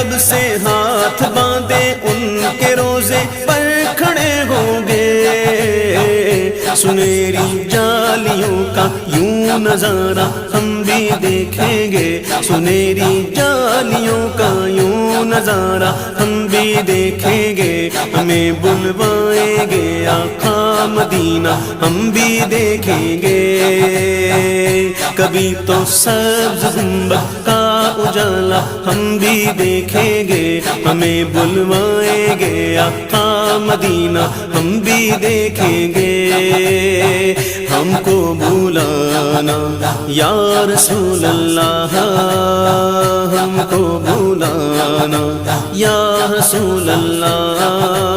رب سے ہاتھ باندھے ان کے روزے پر کھڑے ہوں گے، سنہری جالیوں کا یوں نظارہ ہم بھی دیکھیں گے، سنہری جالیوں کا یوں نظارہ ہم بھی دیکھیں گے، ہمیں بلوائیں گے آقا مدینہ ہم بھی دیکھیں گے، کبھی تو سبز گنبد کا اجالا ہم بھی دیکھیں گے، ہمیں بلوائیں گے آقا مدینہ ہم بھی دیکھیں گے، ہم کو بلانا یا رسول اللہ، ہم کو بلانا یا رسول اللہ،